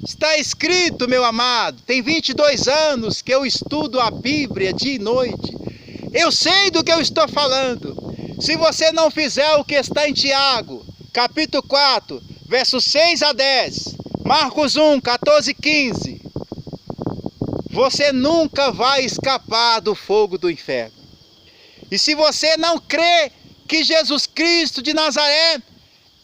Está escrito, meu amado, tem 22 anos que eu estudo a Bíblia dia e noite. Eu sei do que eu estou falando. Se você não fizer o que está em Tiago, capítulo 4, versos 6 a 10, Marcos 1, 14 e 15, você nunca vai escapar do fogo do inferno. E se você não crê que Jesus Cristo de Nazaré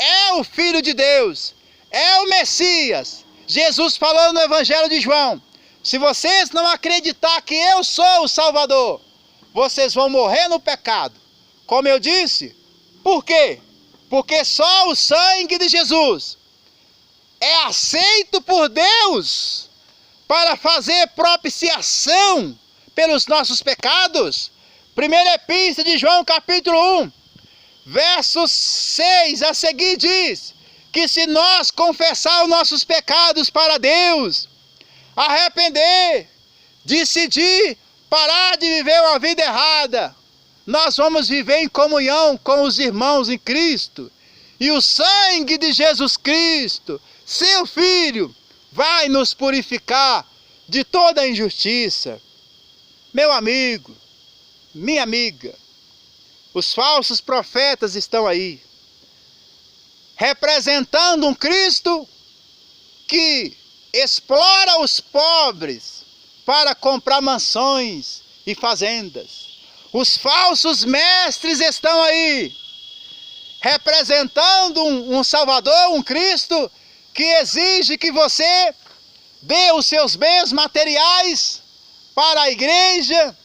é o Filho de Deus, é o Messias, Jesus falou no Evangelho de João: se vocês não acreditar que eu sou o Salvador, vocês vão morrer no pecado. Como eu disse, por quê? Porque só o sangue de Jesus é aceito por Deus para fazer propiciação pelos nossos pecados. Primeira Epístola de João, capítulo 1, verso 6 a seguir diz que se nós confessar os nossos pecados para Deus, arrepender, decidir parar de viver uma vida errada, nós vamos viver em comunhão com os irmãos em Cristo. E o sangue de Jesus Cristo, seu Filho, vai nos purificar de toda a injustiça. Meu amigo, minha amiga, os falsos profetas estão aí, representando um Cristo que explora os pobres para comprar mansões e fazendas. Os falsos mestres estão aí, representando um Salvador, um Cristo, que exige que você dê os seus bens materiais para a igreja,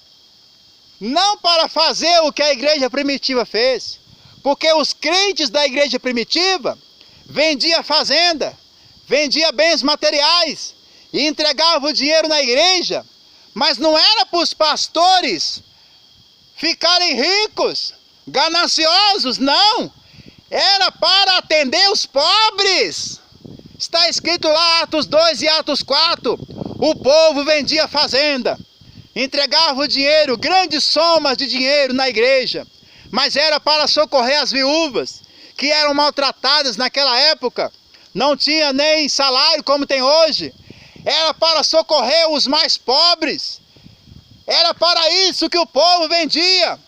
não para fazer o que a igreja primitiva fez, porque os crentes da igreja primitiva vendiam fazenda, vendiam bens materiais e entregavam o dinheiro na igreja, mas não era para os pastores ficarem ricos, gananciosos, não, era para atender os pobres. Está escrito lá, Atos 2 e Atos 4, o povo vendia fazenda, entregava o dinheiro, grandes somas de dinheiro na igreja, mas era para socorrer as viúvas, que eram maltratadas naquela época, não tinha nem salário como tem hoje, era para socorrer os mais pobres, era para isso que o povo vendia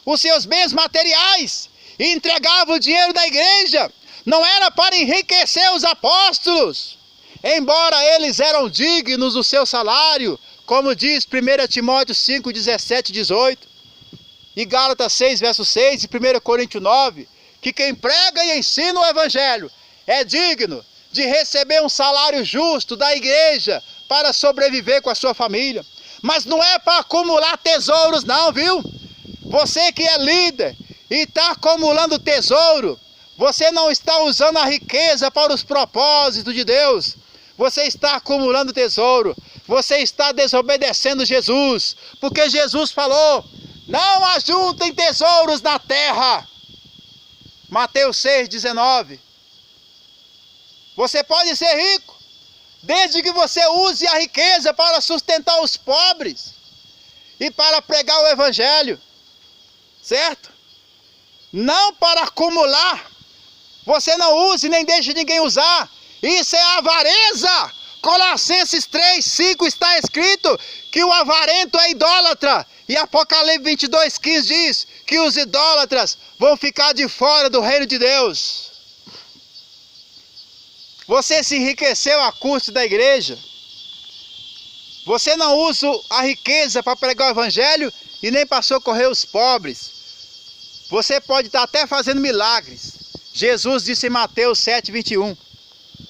os seus bens materiais e entregava o dinheiro da igreja. Não era para enriquecer os apóstolos, embora eles eram dignos do seu salário, como diz 1 Timóteo 5, 17 e 18, e Gálatas 6, verso 6, e 1 Coríntios 9, que quem prega e ensina o evangelho é digno de receber um salário justo da igreja para sobreviver com a sua família. Mas não é para acumular tesouros não, viu? Você que é líder e está acumulando tesouro, você não está usando a riqueza para os propósitos de Deus. Você está acumulando tesouro. Você está desobedecendo Jesus. Porque Jesus falou, não ajuntem tesouros na terra. Mateus 6, 19. Você pode ser rico, desde que você use a riqueza para sustentar os pobres e para pregar o evangelho, certo? Não para acumular. Você não use nem deixe ninguém usar. Isso é avareza. Colossenses 3, 5 está escrito que o avarento é idólatra. E Apocalipse 22, 15 diz que os idólatras vão ficar de fora do reino de Deus. Você se enriqueceu a custo da igreja. Você não usa a riqueza para pregar o evangelho e nem para socorrer os pobres. Você pode estar até fazendo milagres. Jesus disse em Mateus 7, 21,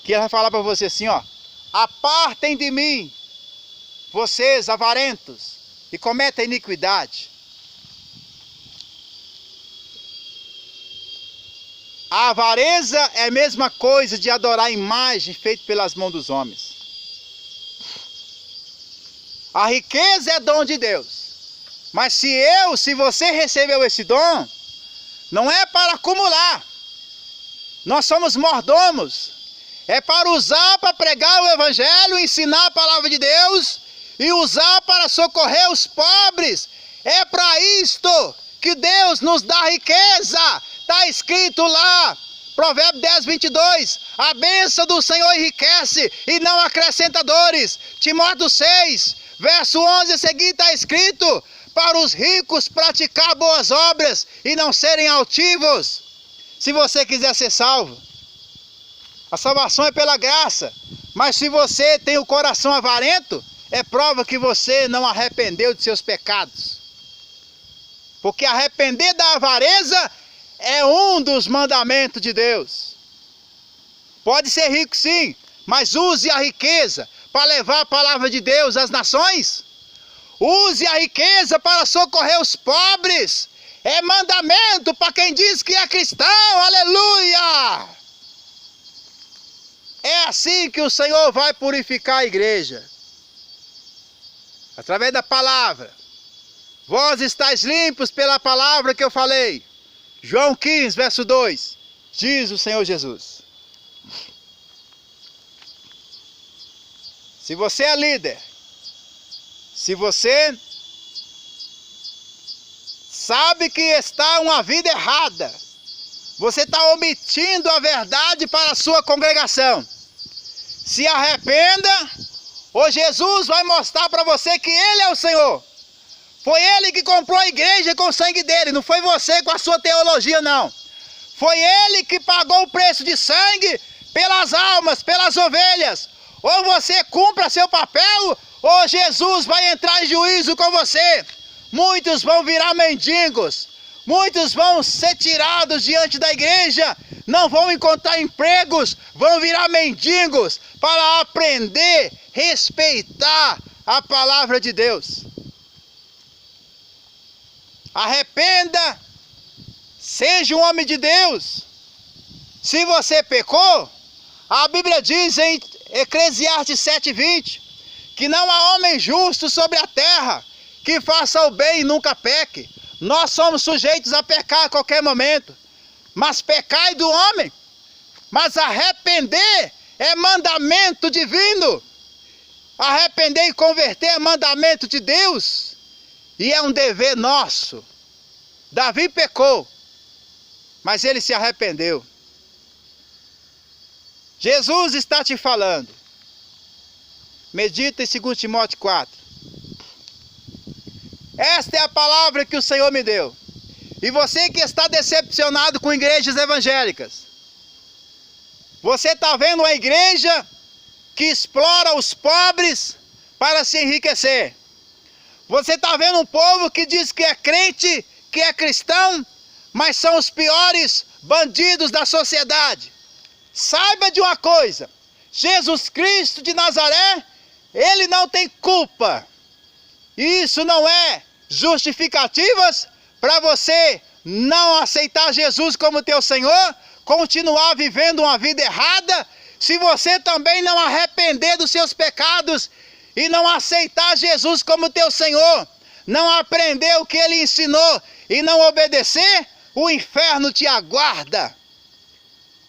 que ele vai falar para você assim, ó, apartem de mim, vocês avarentos, e cometem iniquidade. A avareza é a mesma coisa de adorar a imagem feita pelas mãos dos homens. A riqueza é dom de Deus. Mas se você recebeu esse dom, não é para acumular. Nós somos mordomos. É para usar para pregar o evangelho, ensinar a palavra de Deus e usar para socorrer os pobres. É para isto que Deus nos dá riqueza. Está escrito lá, Provérbio 10, 22, a bênção do Senhor enriquece e não acrescenta dores. Timóteo 6, verso 11 a seguir está escrito, para os ricos praticar boas obras e não serem altivos. Se você quiser ser salvo, a salvação é pela graça, mas se você tem o coração avarento, é prova que você não arrependeu de seus pecados. Porque arrepender da avareza é um dos mandamentos de Deus. Pode ser rico sim, mas use a riqueza para levar a palavra de Deus às nações. Use a riqueza para socorrer os pobres. É mandamento para quem diz que é cristão, aleluia! É assim que o Senhor vai purificar a igreja. Através da palavra. Vós estáis limpos pela palavra que eu falei. João 15, verso 2, diz o Senhor Jesus. Se você é líder, se você sabe que está uma vida errada, você está omitindo a verdade para a sua congregação, se arrependa Hoje Jesus vai mostrar para você que Ele é o Senhor. Foi Ele que comprou a igreja com o sangue dele, não foi você com a sua teologia, não. Foi Ele que pagou o preço de sangue pelas almas, pelas ovelhas. Ou você cumpra seu papel, ou Jesus vai entrar em juízo com você. Muitos vão virar mendigos, muitos vão ser tirados diante da igreja, não vão encontrar empregos, vão virar mendigos para aprender, respeitar a palavra de Deus. Arrependa, seja um homem de Deus. Se você pecou, a Bíblia diz em Eclesiastes 7:20, que não há homem justo sobre a terra que faça o bem e nunca peque. Nós somos sujeitos a pecar a qualquer momento, mas pecar é do homem. Mas arrepender é mandamento divino. Arrepender e converter é mandamento de Deus. E é um dever nosso. Davi pecou, mas ele se arrependeu. Jesus está te falando. Medita em 2 Timóteo 4. Esta é a palavra que o Senhor me deu. E você que está decepcionado com igrejas evangélicas, você está vendo uma igreja que explora os pobres para se enriquecer. Você está vendo um povo que diz que é crente, que é cristão, mas são os piores bandidos da sociedade. Saiba de uma coisa, Jesus Cristo de Nazaré, Ele não tem culpa. E isso não é justificativas para você não aceitar Jesus como teu Senhor, continuar vivendo uma vida errada, se você também não arrepender dos seus pecados e não aceitar Jesus como teu Senhor, não aprender o que Ele ensinou e não obedecer, o inferno te aguarda.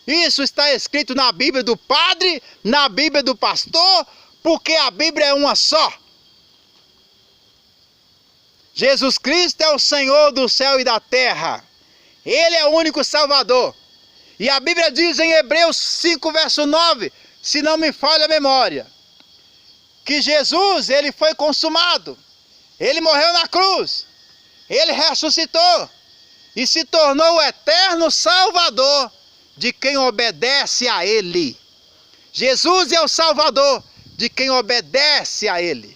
Isso está escrito na Bíblia do padre, na Bíblia do pastor, porque a Bíblia é uma só. Jesus Cristo é o Senhor do céu e da terra. Ele é o único Salvador. E a Bíblia diz em Hebreus 5, verso 9, se não me falha a memória, que Jesus, Ele foi consumado. Ele morreu na cruz. Ele ressuscitou e se tornou o eterno Salvador de quem obedece a Ele. Jesus é o Salvador de quem obedece a Ele.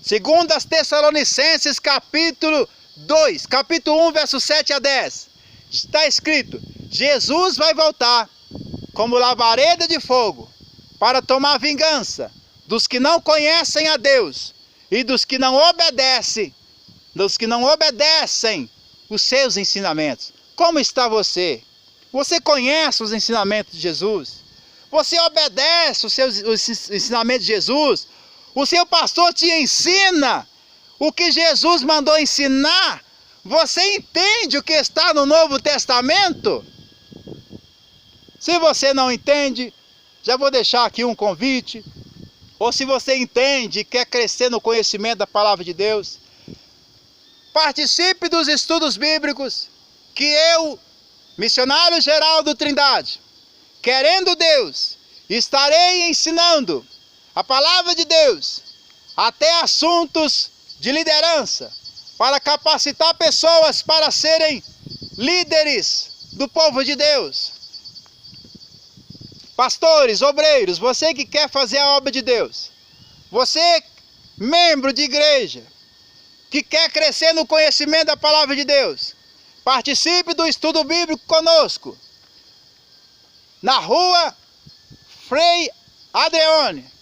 Segundo as Tessalonicenses, capítulo 1, verso 7 a 10, está escrito: Jesus vai voltar como labareda de fogo para tomar vingança dos que não conhecem a Deus e dos que não obedecem os seus ensinamentos. Como está você? Você conhece os ensinamentos de Jesus? Você obedece os ensinamentos de Jesus? O seu pastor te ensina o que Jesus mandou ensinar? Você entende o que está no Novo Testamento? Se você não entende, já vou deixar aqui um convite. Ou se você entende e quer crescer no conhecimento da Palavra de Deus, participe dos estudos bíblicos que eu, missionário Geraldo Trindade, querendo Deus, estarei ensinando a Palavra de Deus até assuntos de liderança, para capacitar pessoas para serem líderes do povo de Deus. Pastores, obreiros, você que quer fazer a obra de Deus, você, membro de igreja, que quer crescer no conhecimento da Palavra de Deus, participe do estudo bíblico conosco, na rua Frei Adrione,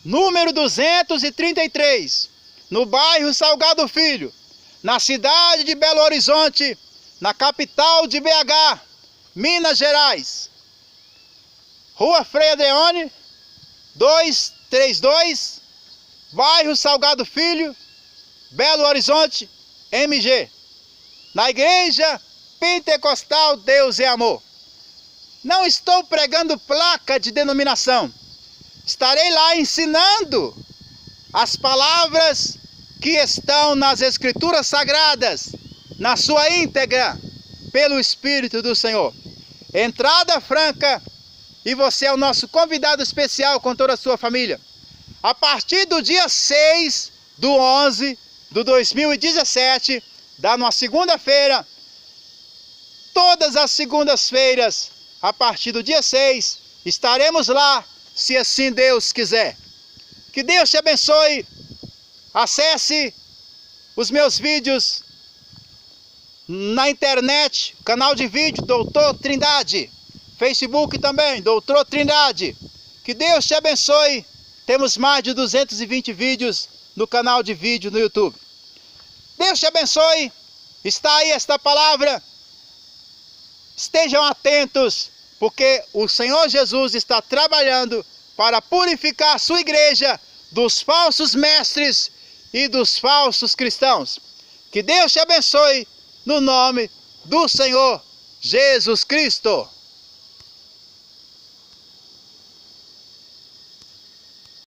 número 233, no bairro Salgado Filho, na cidade de Belo Horizonte, na capital de BH, Minas Gerais. Rua Frei Adrione, 232, bairro Salgado Filho, Belo Horizonte, MG. Na igreja pentecostal Deus é Amor. Não estou pregando placa de denominação. Estarei lá ensinando as palavras que estão nas Escrituras Sagradas, na sua íntegra, pelo Espírito do Senhor. Entrada franca, e você é o nosso convidado especial com toda a sua família. a partir do dia 6/11/2017, dá numa segunda-feira, todas as segundas-feiras, a partir do dia 6, estaremos lá, se assim Deus quiser. Que Deus te abençoe. Acesse os meus vídeos na internet, canal de vídeo Doutor Trindade, Facebook também, Doutor Trindade. Que Deus te abençoe. Temos mais de 220 vídeos no canal de vídeo no YouTube. Deus te abençoe. Está aí esta palavra. Estejam atentos, porque o Senhor Jesus está trabalhando para purificar a sua igreja dos falsos mestres e dos falsos cristãos. Que Deus te abençoe, no nome do Senhor Jesus Cristo.